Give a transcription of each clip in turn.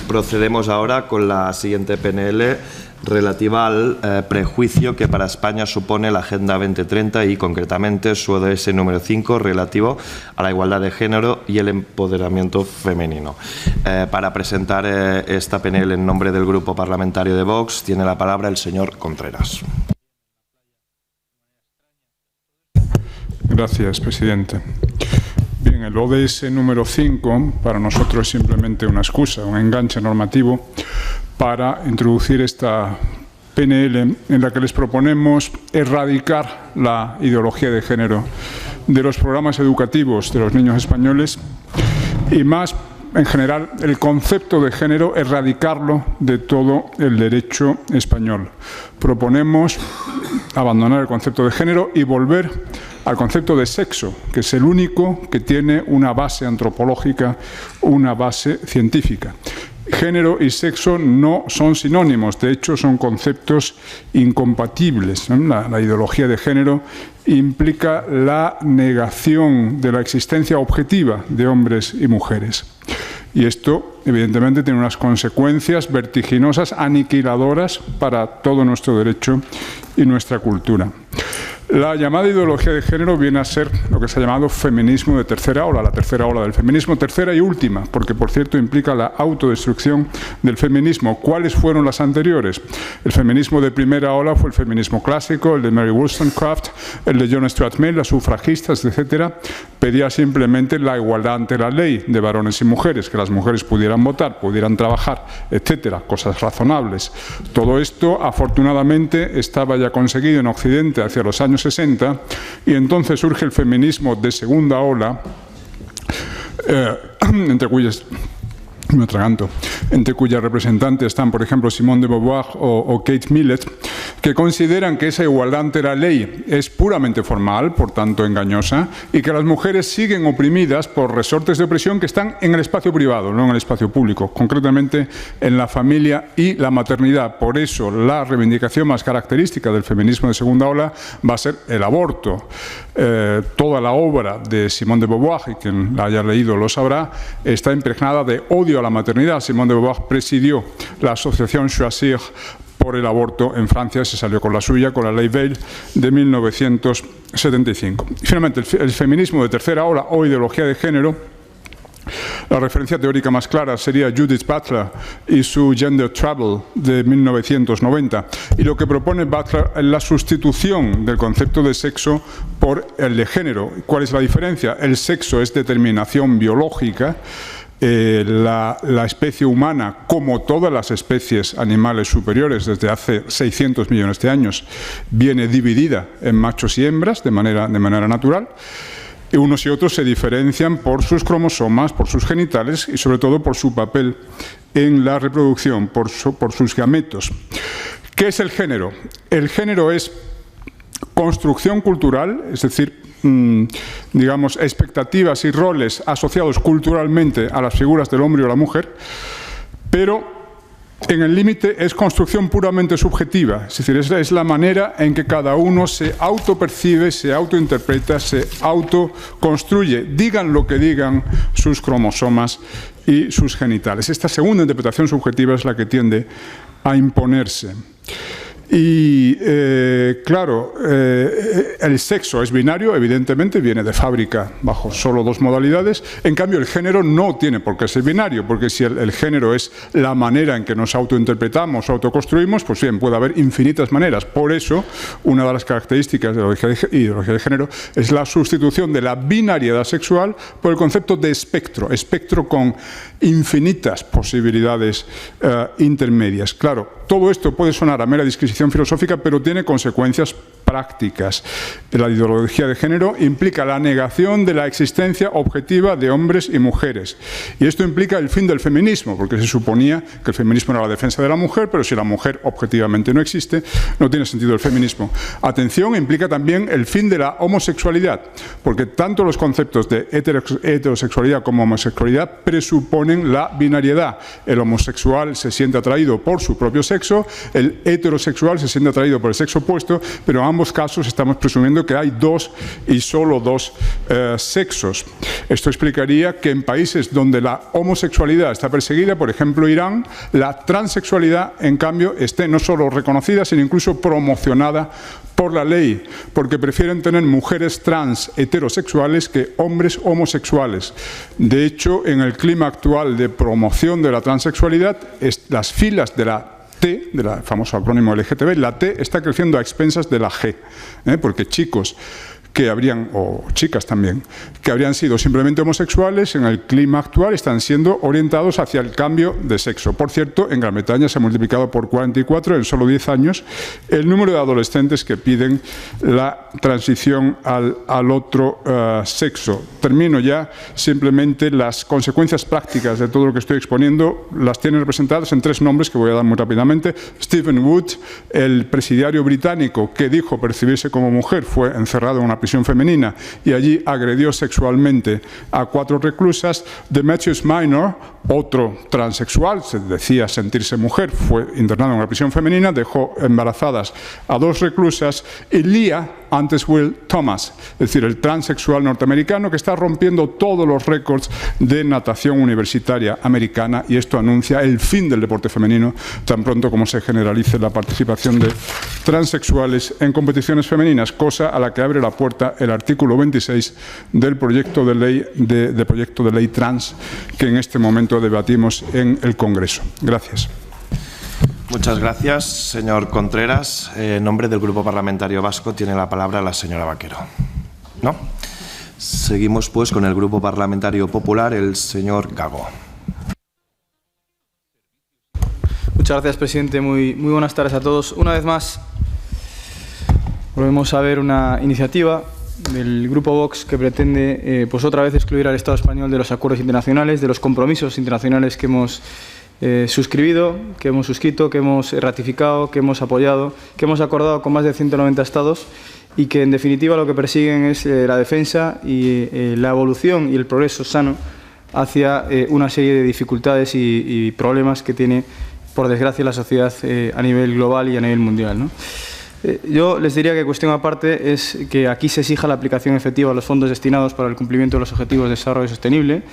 Procedemos ahora con la siguiente PNL relativa al prejuicio que para España supone la Agenda 2030 y concretamente su ODS número 5 relativo a la igualdad de género y el empoderamiento femenino. Para presentar esta PNL en nombre del Grupo Parlamentario de Vox tiene la palabra el señor Contreras. Gracias, presidente. Bien, el ODS número 5 para nosotros es simplemente una excusa, un enganche normativo para introducir esta PNL en la que les proponemos erradicar la ideología de género de los programas educativos de los niños españoles y más en general el concepto de género, erradicarlo de todo el derecho español. Proponemos abandonar el concepto de género y volver al concepto de sexo, que es el único que tiene una base antropológica, una base científica. Género y sexo no son sinónimos, de hecho son conceptos incompatibles. La ideología de género implica la negación de la existencia objetiva de hombres y mujeres. Y esto, evidentemente, tiene unas consecuencias vertiginosas, aniquiladoras para todo nuestro derecho y nuestra cultura. La llamada ideología de género viene a ser lo que se ha llamado feminismo de tercera ola, la tercera ola del feminismo, tercera y última, porque por cierto implica la autodestrucción del feminismo. ¿Cuáles fueron las anteriores? El feminismo de primera ola fue el feminismo clásico, el de Mary Wollstonecraft, el de John Stuart Mill, las sufragistas, etcétera. Pedía simplemente la igualdad ante la ley de varones y mujeres, que las mujeres pudieran votar, pudieran trabajar, etcétera, cosas razonables. Todo esto, afortunadamente, estaba ya conseguido en Occidente hacia los años 60, y entonces surge el feminismo de segunda ola, entre cuyas representantes están, por ejemplo, Simone de Beauvoir o Kate Millett, que consideran que esa igualdad ante la ley es puramente formal, por tanto engañosa, y que las mujeres siguen oprimidas por resortes de opresión que están en el espacio privado, no en el espacio público, concretamente en la familia y la maternidad. Por eso la reivindicación más característica del feminismo de segunda ola va a ser el aborto. Toda la obra de Simone de Beauvoir, y quien la haya leído lo sabrá, está impregnada de odio a la maternidad. Simone de Beauvoir presidió la asociación Choisir por el aborto en Francia, se salió con la suya, con la ley Veil de 1975. Y finalmente, el feminismo de tercera ola o ideología de género, la referencia teórica más clara sería Judith Butler y su Gender Trouble de 1990. Y lo que propone Butler es la sustitución del concepto de sexo por el de género. ¿Cuál es la diferencia? El sexo es determinación biológica. La especie humana, como todas las especies animales superiores desde hace 600 millones de años, viene dividida en machos y hembras de manera natural. Y unos y otros se diferencian por sus cromosomas, por sus genitales y sobre todo por su papel en la reproducción, por sus gametos. ¿Qué es el género? El género es construcción cultural, es decir, digamos, expectativas y roles asociados culturalmente a las figuras del hombre o la mujer, pero en el límite es construcción puramente subjetiva, es decir, es la manera en que cada uno se autopercibe, se autointerpreta, se autoconstruye, digan lo que digan sus cromosomas y sus genitales. Esta segunda interpretación subjetiva es la que tiende a imponerse. Y claro, el sexo es binario, evidentemente, viene de fábrica bajo solo dos modalidades. En cambio, el género no tiene por qué ser binario, porque si el género es la manera en que nos autointerpretamos, autoconstruimos, pues bien, puede haber infinitas maneras. Por eso, una de las características de la ideología de género es la sustitución de la binariedad sexual por el concepto de espectro, espectro con infinitas posibilidades intermedias. Claro, todo esto puede sonar a mera disquisición filosófica, pero tiene consecuencias prácticas. La ideología de género implica la negación de la existencia objetiva de hombres y mujeres. Y esto implica el fin del feminismo, porque se suponía que el feminismo era la defensa de la mujer, pero si la mujer objetivamente no existe, no tiene sentido el feminismo. Atención, implica también el fin de la homosexualidad, porque tanto los conceptos de heterosexualidad como homosexualidad presuponen la binariedad. El homosexual se siente atraído por su propio sexo, el heterosexual se siente atraído por el sexo opuesto, pero ambos ambos casos estamos presumiendo que hay dos y solo dos sexos. Esto explicaría que en países donde la homosexualidad está perseguida, por ejemplo Irán, la transexualidad en cambio esté no solo reconocida, sino incluso promocionada por la ley, porque prefieren tener mujeres trans heterosexuales que hombres homosexuales. De hecho, en el clima actual de promoción de la transexualidad, las filas de la T, del famoso acrónimo LGTB, la T está creciendo a expensas de la G, porque chicos que habrían, o chicas también, que habrían sido simplemente homosexuales, en el clima actual están siendo orientados hacia el cambio de sexo. Por cierto, en Gran Bretaña se ha multiplicado por 44 en solo 10 años el número de adolescentes que piden la transición al otro sexo. Termino ya. Simplemente las consecuencias prácticas de todo lo que estoy exponiendo las tienen representadas en 3 nombres que voy a dar muy rápidamente. Stephen Wood, el presidiario británico que dijo percibirse como mujer, fue encerrado en una prisión femenina y allí agredió sexualmente a 4 reclusas. Demetrius Minor, otro transexual, se decía sentirse mujer, fue internado en una prisión femenina, dejó embarazadas a 2 reclusas. Y Leah antes Will Thomas, es decir, el transexual norteamericano que está rompiendo todos los récords de natación universitaria americana, y esto anuncia el fin del deporte femenino tan pronto como se generalice la participación de transexuales en competiciones femeninas, cosa a la que abre la puerta el artículo 26 del proyecto de ley trans que en este momento debatimos en el Congreso. Gracias. Muchas gracias, señor Contreras. En nombre del Grupo Parlamentario Vasco tiene la palabra la señora Vaquero. ¿No? Seguimos pues con el Grupo Parlamentario Popular, el señor Gago. Muchas gracias, presidente. Muy buenas tardes a todos. Una vez más, volvemos a ver una iniciativa del Grupo Vox que pretende pues otra vez excluir al Estado español de los acuerdos internacionales, de los compromisos internacionales que hemos suscrito, que hemos ratificado, que hemos apoyado, que hemos acordado con más de 190 estados, y que en definitiva lo que persiguen es la defensa y la evolución y el progreso sano hacia una serie de dificultades y problemas que tiene, por desgracia, la sociedad a nivel global y a nivel mundial, ¿no? Yo les diría que cuestión aparte es que aquí se exija la aplicación efectiva de los fondos destinados para el cumplimiento de los Objetivos de Desarrollo Sostenible,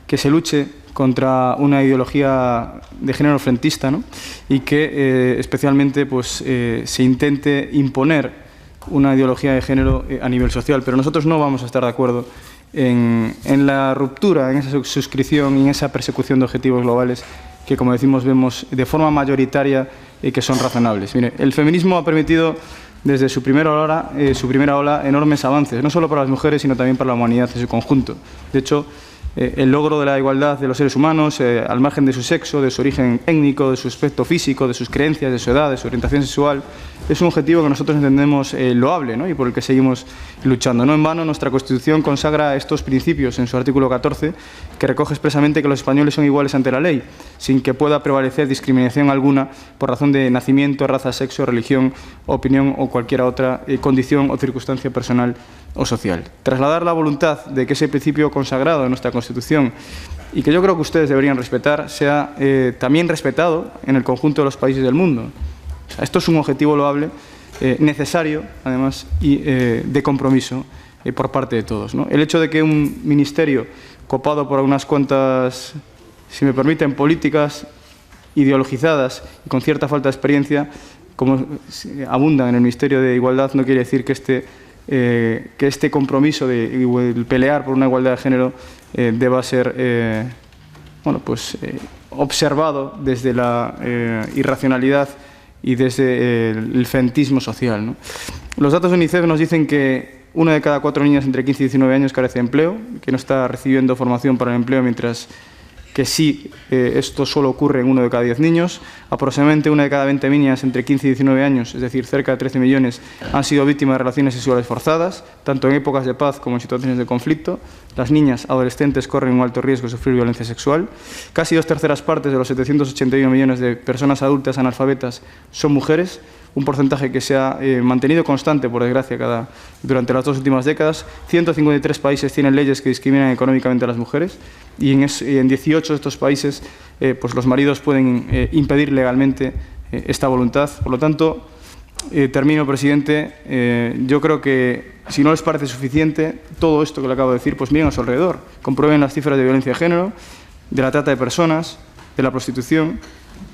que se luche contra una ideología de género frentista, ¿no? Y que especialmente pues, se intente imponer una ideología de género a nivel social. Pero nosotros no vamos a estar de acuerdo en la ruptura, en esa suscripción y en esa persecución de objetivos globales que, como decimos, vemos de forma mayoritaria y que son razonables. Mire, el feminismo ha permitido desde su primera ola enormes avances, no solo para las mujeres, sino también para la humanidad en su conjunto. De hecho, el logro de la igualdad de los seres humanos, al margen de su sexo, de su origen étnico, de su aspecto físico, de sus creencias, de su edad, de su orientación sexual, es un objetivo que nosotros entendemos loable, ¿no? Y por el que seguimos luchando. No en vano, nuestra Constitución consagra estos principios en su artículo 14, que recoge expresamente que los españoles son iguales ante la ley, sin que pueda prevalecer discriminación alguna por razón de nacimiento, raza, sexo, religión, opinión o cualquier otra condición o circunstancia personal o social. Trasladar la voluntad de que ese principio consagrado en nuestra Constitución, y que yo creo que ustedes deberían respetar, sea también respetado en el conjunto de los países del mundo. O sea, esto es un objetivo loable, necesario, además, y de compromiso por parte de todos, ¿no? El hecho de que un ministerio copado por unas cuantas, si me permiten, políticas ideologizadas y con cierta falta de experiencia, como abundan en el Ministerio de Igualdad, no quiere decir que este compromiso de pelear por una igualdad de género deba ser observado desde la irracionalidad y desde el frentismo social, ¿no? Los datos de UNICEF nos dicen que 1 de cada 4 niñas entre 15 y 19 años carece de empleo, que no está recibiendo formación para el empleo, mientras que sí, esto solo ocurre en 1 de cada 10 niños. Aproximadamente 1 de cada 20 niñas entre 15 y 19 años, es decir, cerca de 13 millones, han sido víctimas de relaciones sexuales forzadas, tanto en épocas de paz como en situaciones de conflicto. Las niñas adolescentes corren un alto riesgo de sufrir violencia sexual. Casi 2/3 partes de los 781 millones de personas adultas analfabetas son mujeres, un porcentaje que se ha mantenido constante, por desgracia, durante las 2 últimas décadas. 153 países tienen leyes que discriminan económicamente a las mujeres, y en 18 de estos países pues los maridos pueden impedir legalmente esta voluntad. Por lo tanto, termino, presidente. Yo creo que si no les parece suficiente todo esto que le acabo de decir, pues miren a su alrededor, comprueben las cifras de violencia de género, de la trata de personas, de la prostitución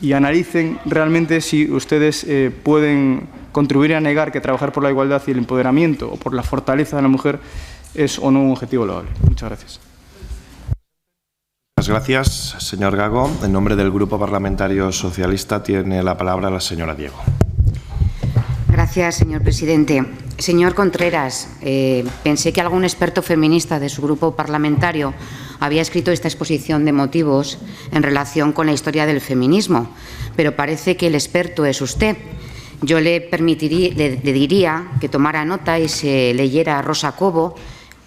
y analicen realmente si ustedes pueden contribuir a negar que trabajar por la igualdad y el empoderamiento o por la fortaleza de la mujer es o no un objetivo loable. Muchas gracias. Muchas gracias, señor Gago. En nombre del Grupo Parlamentario Socialista tiene la palabra la señora Diego. Gracias, señor presidente. Señor Contreras, pensé que algún experto feminista de su grupo parlamentario había escrito esta exposición de motivos en relación con la historia del feminismo, pero parece que el experto es usted. Yo le diría que tomara nota y se leyera a Rosa Cobo,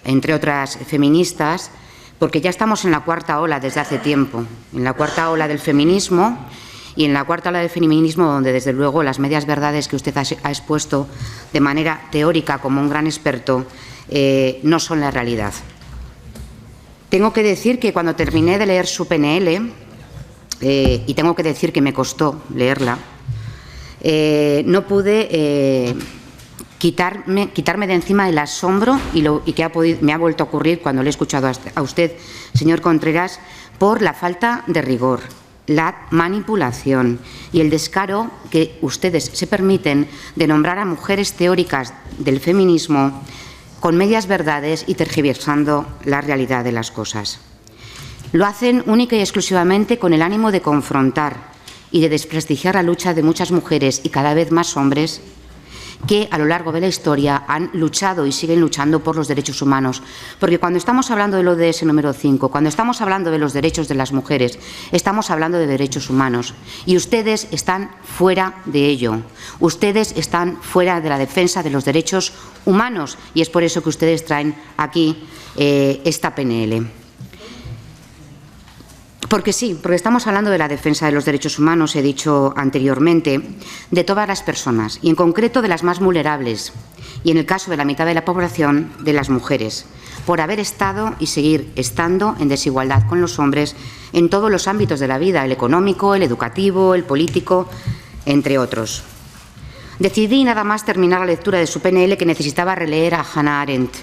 entre otras feministas, porque ya estamos en la cuarta ola desde hace tiempo, en la cuarta ola del feminismo y en la cuarta ola del feminismo donde, desde luego, las medias verdades que usted ha expuesto de manera teórica como un gran experto no son la realidad. Tengo que decir que cuando terminé de leer su PNL, y tengo que decir que me costó leerla, no pude quitarme de encima el asombro y que me ha vuelto a ocurrir cuando le he escuchado a usted, señor Contreras, por la falta de rigor, la manipulación y el descaro que ustedes se permiten de nombrar a mujeres teóricas del feminismo con medias verdades y tergiversando la realidad de las cosas. Lo hacen única y exclusivamente con el ánimo de confrontar y de desprestigiar la lucha de muchas mujeres y cada vez más hombres que a lo largo de la historia han luchado y siguen luchando por los derechos humanos. Porque cuando estamos hablando del ODS número 5, cuando estamos hablando de los derechos de las mujeres, estamos hablando de derechos humanos. Y ustedes están fuera de ello. Ustedes están fuera de la defensa de los derechos humanos. Y es por eso que ustedes traen aquí esta PNL. Porque sí, porque estamos hablando de la defensa de los derechos humanos, he dicho anteriormente, de todas las personas, y en concreto de las más vulnerables, y en el caso de la mitad de la población, de las mujeres, por haber estado y seguir estando en desigualdad con los hombres en todos los ámbitos de la vida, el económico, el educativo, el político, entre otros. Decidí nada más terminar la lectura de su PNL que necesitaba releer a Hannah Arendt.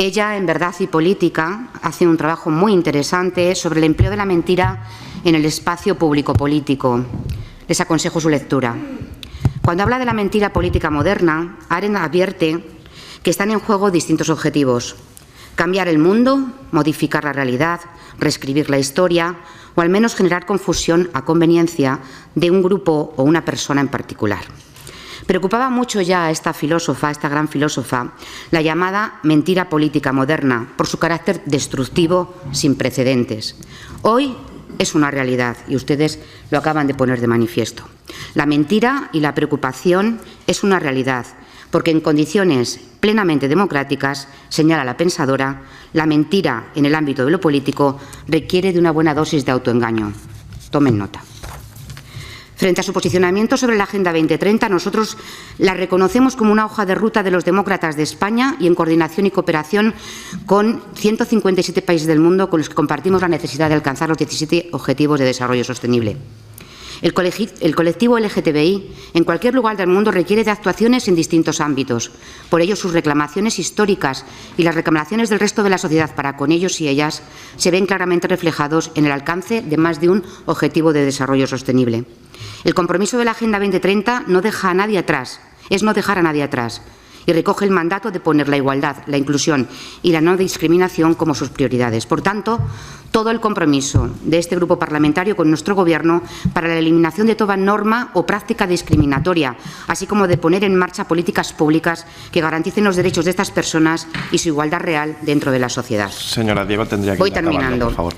Ella, en Verdad y Política, hace un trabajo muy interesante sobre el empleo de la mentira en el espacio público-político. Les aconsejo su lectura. Cuando habla de la mentira política moderna, Arendt advierte que están en juego distintos objetivos: cambiar el mundo, modificar la realidad, reescribir la historia o al menos generar confusión a conveniencia de un grupo o una persona en particular. Preocupaba mucho ya a esta filósofa, a esta gran filósofa, la llamada mentira política moderna, por su carácter destructivo sin precedentes. Hoy es una realidad y ustedes lo acaban de poner de manifiesto. La mentira y la preocupación es una realidad, porque en condiciones plenamente democráticas, señala la pensadora, la mentira en el ámbito de lo político requiere de una buena dosis de autoengaño. Tomen nota. Frente a su posicionamiento sobre la Agenda 2030, nosotros la reconocemos como una hoja de ruta de los demócratas de España y en coordinación y cooperación con 157 países del mundo con los que compartimos la necesidad de alcanzar los 17 Objetivos de Desarrollo Sostenible. El colectivo LGTBI en cualquier lugar del mundo requiere de actuaciones en distintos ámbitos. Por ello, sus reclamaciones históricas y las reclamaciones del resto de la sociedad para con ellos y ellas se ven claramente reflejados en el alcance de más de un Objetivo de Desarrollo Sostenible. El compromiso de la Agenda 2030 no deja a nadie atrás, es no dejar a nadie atrás, y recoge el mandato de poner la igualdad, la inclusión y la no discriminación como sus prioridades. Por tanto, todo el compromiso de este grupo parlamentario con nuestro Gobierno para la eliminación de toda norma o práctica discriminatoria, así como de poner en marcha políticas públicas que garanticen los derechos de estas personas y su igualdad real dentro de la sociedad. Señora Diego, tendría que Voy terminando. Por favor.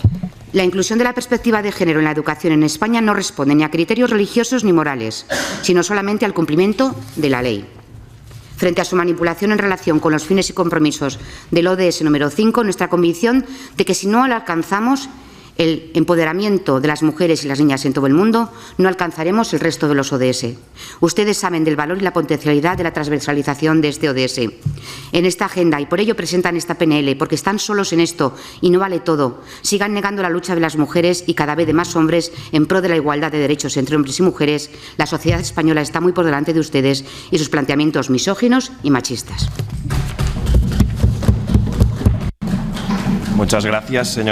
La inclusión de la perspectiva de género en la educación en España no responde ni a criterios religiosos ni morales, sino solamente al cumplimiento de la ley. Frente a su manipulación en relación con los fines y compromisos del ODS número 5, nuestra convicción de que si no la alcanzamos el empoderamiento de las mujeres y las niñas en todo el mundo, no alcanzaremos el resto de los ODS. Ustedes saben del valor y la potencialidad de la transversalización de este ODS en esta agenda y por ello presentan esta PNL, porque están solos en esto y no vale todo. Sigan negando la lucha de las mujeres y cada vez de más hombres en pro de la igualdad de derechos entre hombres y mujeres. La sociedad española está muy por delante de ustedes y sus planteamientos misóginos y machistas. Muchas gracias, señora.